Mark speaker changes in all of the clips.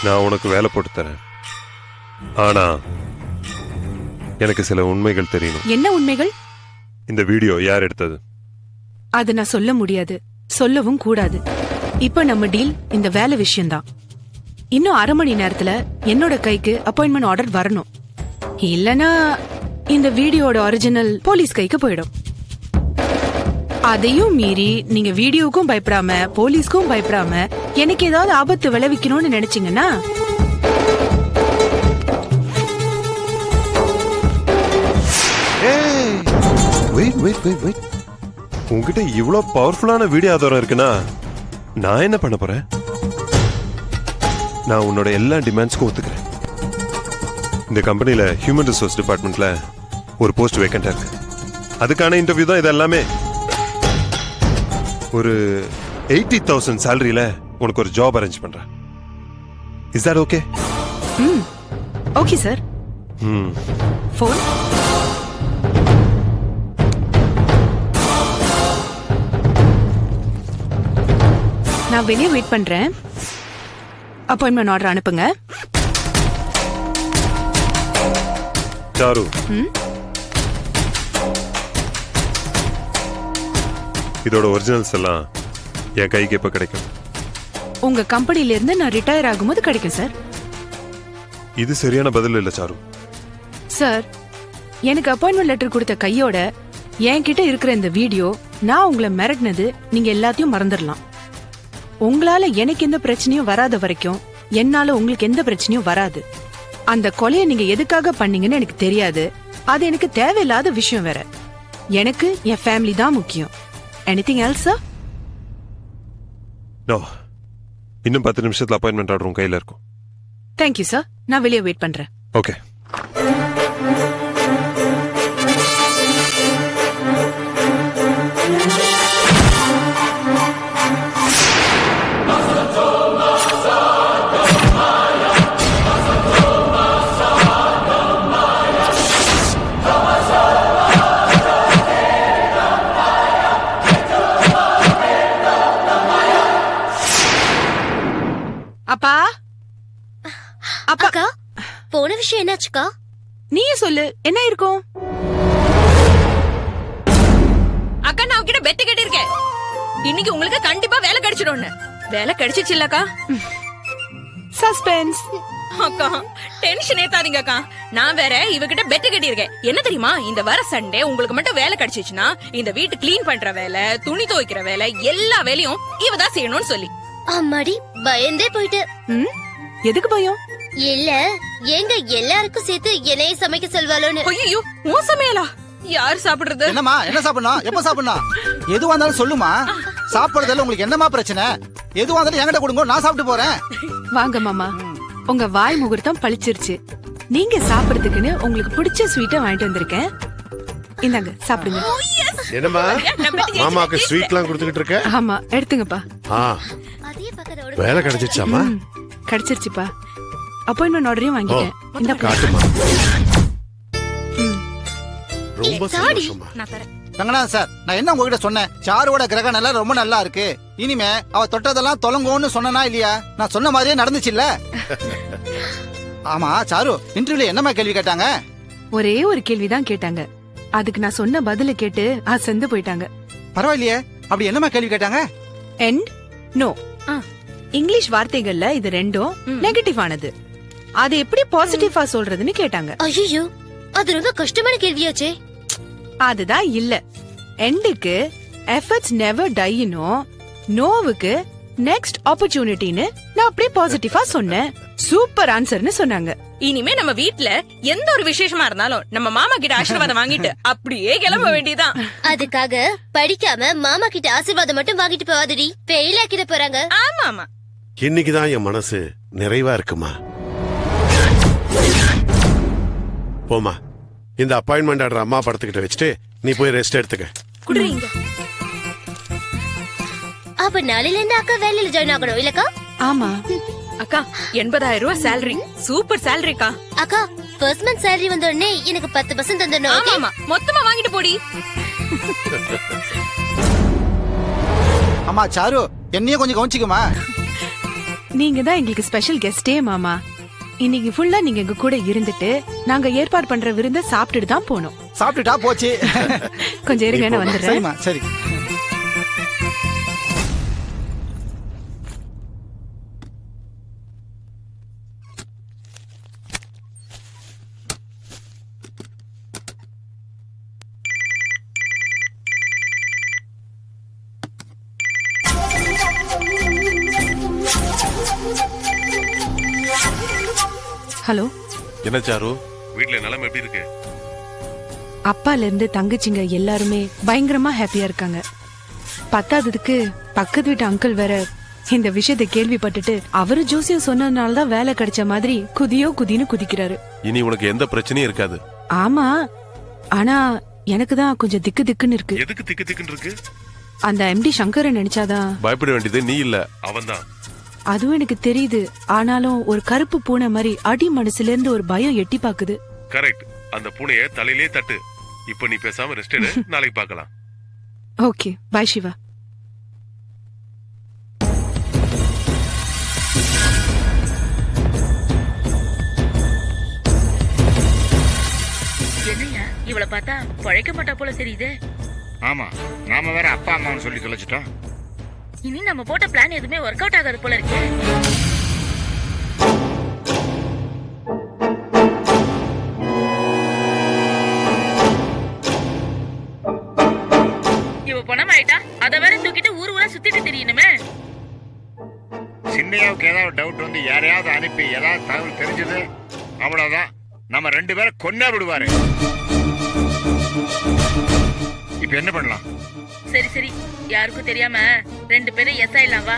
Speaker 1: நான் உனக்கு வேலை போட்டு தரேன். ஆனா எனக்கு சில உண்மைகள் தெரியணும்.
Speaker 2: என்ன உண்மைகள்?
Speaker 1: இந்த வீடியோ யார் எடுத்தது?
Speaker 2: அது நான் சொல்ல முடியாது, சொல்லவும் கூடாது. இப்ப நம்ம டீல் இந்த வேலை விஷயம்தான். இன்னும் 1/2 மணி நேரத்துல என்னோட கைக்கு அப்பாயின்மெண்ட் ஆர்டர் வரணும். இல்லனா இந்த வீடியோட ஒரிஜினல் போலீஸ் கைக்கு போயிடும். அதையும் மீறி நீங்க வீடியோவுக்கும் பயப்படாம போலீஸ்க்கும் பயப்படாம எனக்கு ஏதாவது ஆபத்து விளைவிக்கணும்னு நினைச்சீங்கன்னா
Speaker 1: உங்ககிட்ட இவ்வளவு பவர்ஃபுல்லான வீடியோ ஆதாரம் இருக்குன்னா நான் என்ன பண்ண போறேன்? நான் உன்னோட எல்லா டிமாண்ட்ஸ்க்கும் ஒத்துக்கிறேன். இந்த கம்பெனில ஹியூமன் ரிசோர்ஸ் டிபார்ட்மெண்ட்ல ஒரு போஸ்ட் வேக்கண்டா இருக்கு. அதுக்கான இன்டர்வியூ தான் இது எல்லாமே. ஒரு 80,000 சேலரியில உனக்கு ஒரு ஜாப் அரேஞ்ச் பண்றேன். Is that okay?
Speaker 2: Okay sir. Phone. நான் வெளியே வெயிட் பண்றேன். அப்பாயின்மெண்ட் ஆர்டர் அனுப்புங்க.
Speaker 1: சாரு, இதோட ஒரிஜினல்ஸ் எல்லாம் என் கைக்கு எப்ப கிடைக்கும்?
Speaker 2: உங்க கம்பெனில இருந்து நான் ரிட்டையர் ஆகும்போது கிடைக்கும் சார்.
Speaker 1: இது சரியான பதில் இல்ல சாரு.
Speaker 2: சார், எனக்கு அப்பாயின்மெண்ட் லெட்டர் கொடுத்த கையோட என்கிட்ட இருக்கிற இந்த வீடியோ, நான் உங்களை மிரட்டினது நீங்க எல்லாத்தையும் மறந்துடலாம். உங்களால எனக்கு எந்த பிரச்சனையும் வராத வரைக்கும் என்னால உங்களுக்கு எந்த பிரச்சனையும் வராது. அந்த கொலையை நீங்க எதுக்காக பண்ணீங்கன்னு எனக்கு தெரியாது. அது எனக்கு தேவையில்லாத விஷயம் வேற. எனக்கு என் ஃபேமிலி தான் முக்கியம். Anything else, sir?
Speaker 1: No. இன்னும் 10 நிமிஷத்துல அப்பாயின்மெண்ட் ஆர்டர் உங்க கையில இருக்கும்.
Speaker 2: Thank you, sir. நான் வெளியே வெயிட் பண்றேன்.
Speaker 1: ஓகே.
Speaker 2: அப்பா,
Speaker 3: அக்கா, போன விஷயம் என்னாச்சுக்கா?
Speaker 2: நீயே சொல்லு, என்ன இருக்கும்?
Speaker 4: அக்கா, நான் உங்ககிட்ட பெட்டு கட்டியிருக்கேன். இன்னைக்கு உங்களுக்கு கண்டிப்பா வேலை கிடைச்சிடும்னு. வேலை கிடைச்சிச்சு இல்லக்கா?
Speaker 2: சஸ்பென்ஸ்.
Speaker 4: அக்கா, டென்ஷன் ஏத்தாதீங்க அக்கா. நான் வேற இவகிட்ட பெட்டு கட்டியிருக்கேன். என்ன தெரியுமா, இந்த வர சண்டே உங்களுக்கு மட்டும் வேலை கிடைச்சிச்சுன்னா இந்த வீட்டு கிளீன் பண்ற வேலை, துணி துவைக்கிற வேலை, எல்லா வேலையும் இவதான் செய்யணும்னு சொல்லி.
Speaker 3: அம்மாடி, பயந்தே போயிட்டு.
Speaker 2: எதுக்கு பயம்?
Speaker 3: இல்ல, எங்க எல்லாருக்கும் சேர்த்து என்னைய சமைக்க சொல்வாளோன்னு.
Speaker 4: ஐயோ, உன் சமையலா? யார் சாப்பிடுறது?
Speaker 5: என்னம்மா, என்ன சாப்பிடணும், எப்ப சாப்பிடணும், எதுவா இருந்தாலும் சொல்லுமா. சாப்பிடுறதுல உங்களுக்கு என்னமா பிரச்சனை? எதுவா இருந்தாலும் என்கிட்ட கொடுங்க, நான் சாப்பிட்டு போறேன்.
Speaker 2: வாங்க மாமா, உங்க வாய் முகூர்த்தம் பழிச்சிருச்சு. நீங்க சாப்பிடுறதுக்குன்னு உங்களுக்கு பிடிச்ச ஸ்வீட்டை வாங்கிட்டு வந்திருக்கேன். இந்தாங்க, சாப்பிடுங்க.
Speaker 6: என்னம்மா, மாமாக்கு ஸ்வீட்லாம் கொடுத்துக்கிட்டு இருக்க?
Speaker 2: ஆமா, எடுத்துங்கப்பா.
Speaker 6: வேலை கிடைச்சிருச்சாமா?
Speaker 2: கிடைச்சிருச்சுப்பா. அப்பாயின்மெண்ட் ஆர்டரையும் வாங்கிட்டேன். இந்த
Speaker 6: காட்டுமா. ரொம்ப சந்தோஷமா.
Speaker 4: நான் தரேன்.
Speaker 5: ரங்கநாதன் சார், நான் என்ன உங்ககிட்ட சொன்னேன்? சாருவோட கிரக நல்லா ரொம்ப நல்லா இருக்கு. இனிமே அவ தொட்டதெல்லாம் தொலங்கோன்னு சொன்னா இல்லையா? நான் சொன்ன மாதிரியே நடந்துச்சு இல்ல? ஆமா சாரு, இன்டர்வியூல என்னமா கேள்வி கேட்டாங்க?
Speaker 2: ஒரே ஒரு கேள்விதான் கேட்டாங்க. அதுக்கு நான் சொன்ன பதில கேட்டு அசந்து போயிட்டாங்க.
Speaker 5: பரவாயில்லையே, அப்படி என்னமா கேள்வி கேட்டாங்க?
Speaker 2: End no. இங்கிலீஷ் வார்த்தைகள்ல இது ரெண்டும் நெகட்டிவ் ஆனது. அது எப்படி பாசிட்டிவா சொல்றதுன்னு கேட்டாங்க.
Speaker 3: ஐயோ, அது ரொம்ப கஷ்டமான கேள்வியாச்சே.
Speaker 2: அதுதான் இல்ல. எண்டுக்கு எஃபர்ட்ஸ் நெவர் டைனோ, நோவுக்கு நெக்ஸ்ட் ஆப்பர்ச்சுனிட்டின்னு நான் அப்படியே பாசிட்டிவா சொன்னேன். சூப்பர் ஆன்சர்னு சொன்னாங்க.
Speaker 4: இனிமே நம்ம வீட்ல எந்த ஒரு விசேஷமா இருந்தாலும் நம்ம மாமா கிட்ட ஆசீர்வாதம் வாங்கிட்டு அப்படியே கிளம்ப வேண்டியதான்.
Speaker 3: அதுக்காக படிக்காம மாமா கிட்ட ஆசீர்வாதம் மட்டும் வாங்கிட்டு போவாதடி, ஃபெயில் ஆக்கிட போறாங்க.
Speaker 4: ஆமா ஆமா,
Speaker 6: இன்னைக்குதான் என் மனசு நிறைவா இருக்குமா. போமா, இந்த அப்பாயின்மெண்ட் ஆர்டர் அம்மா படத்துக்கிட்ட வச்சுட்டு நீ போய் ரெஸ்ட் எடுத்துக்க.
Speaker 4: குடுறீங்க.
Speaker 3: அப்ப நாளையில இருந்து அக்கா வேலையில ஜாயின் ஆகணும் இல்லக்கா?
Speaker 2: ஆமா
Speaker 4: அக்கா, 80,000 ரூபாய் சேலரி. சூப்பர் சேலரிக்கா.
Speaker 3: அக்கா, ஃபர்ஸ்ட் மந்த் சேலரி வந்த உடனே எனக்கு 10% தந்தணும்.
Speaker 4: ஆமா ஆமா, மொத்தமா வாங்கிட்டு போடி.
Speaker 5: அம்மா சாரு, என்னையும் கொஞ்சம் கவனிச்சுக்குமா.
Speaker 2: நீங்க தான் எங்களுக்கு ஸ்பெஷல் கெஸ்டே மாமா. இன்னைக்கு ஃபுல்லா நீங்க எங்க கூட இருந்துட்டு நாங்க ஏற்பாடு பண்ற விருந்த சாப்பிட்டுட்டு தான் போனோம்.
Speaker 5: சாப்பிட்டுட்டா போச்சு.
Speaker 2: கொஞ்சம் இருங்க, நான் வந்துடுறேன்.
Speaker 5: சரிம்மா சரி.
Speaker 2: ஹலோ,
Speaker 1: என்ன சாரு, வீட்ல நிலைமை எப்படி இருக்கு?
Speaker 2: அப்பால இருந்து தங்கச்சிங்க எல்லாருமே பயங்கரமா ஹாப்பியா இருக்காங்க. பத்தாததுக்கு பக்கத்து வீட்டு அங்கிள் வேற இந்த விஷயத்தை கேள்விப்பட்டுட்டு அவரு ஜோசியம் சொன்னதுனாலதான் வேலை கிடைச்ச மாதிரி குதியோ குதின்னு குதிக்கிறாரு.
Speaker 1: இனி உனக்கு எந்த பிரச்சனையும் இருக்காது.
Speaker 2: ஆமா, ஆனா எனக்கு தான் கொஞ்சம் திக்கு திக்குன்னு இருக்கு.
Speaker 1: எதுக்கு திக்கு திக்குன்னு இருக்கு?
Speaker 2: அந்த எம்டி சங்கரை நினைச்சாதான்.
Speaker 1: பயப்பட வேண்டியது நீ இல்ல, அவன்தான்.
Speaker 2: அதுவும் எனக்கு தெரியுது. ஆனாலும் ஒரு கருப்பு பூனை மாதிரி அடி மனசுல இருந்து ஒரு பயம் எட்டி பாக்குது.
Speaker 1: கரெக்ட். அந்த பூனைய தலையிலே தட்டு. இப்ப நீ பேசாம ரெஸ்ட் எடு, நாளைக்கு பார்க்கலாம்.
Speaker 2: ஓகே, பாய் சிவா.
Speaker 7: என்னையா இவளை பார்த்தா பழைக்க மாட்டா போல தெரியுது.
Speaker 8: ஆமா, நாம வேற அப்பா அம்மான்னு சொல்லி தொலைச்சிட்டோம்.
Speaker 7: இனி நம்ம போட்ட பிளான் எதுவுமே ஒர்க் அவுட் ஆகாது போல இருக்கு. இவ பணம் ஆயிட்டா அத வேற தூக்கிட்டு ஊர் ஊரா சுத்திட்டு தெரியணுமே.
Speaker 8: சின்னையாவுக்கு ஏதாவது டவுட் வந்து யாரையாவது அனுப்பி ஏதாவது தகவல் தெரிஞ்சது அவ்வளவுதான், நம்ம 2 பேரை கொன்னா விடுவாரு. இப்ப என்ன பண்ணலாம்?
Speaker 7: சரி சரி, யாருக்கும் தெரியாம 2 பேரும் எஸ் ஆயிடலாம் வா.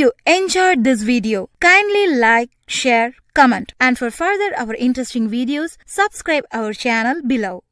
Speaker 9: you enjoyed this video, kindly like, share, comment, and for further our interesting videos, subscribe our channel below.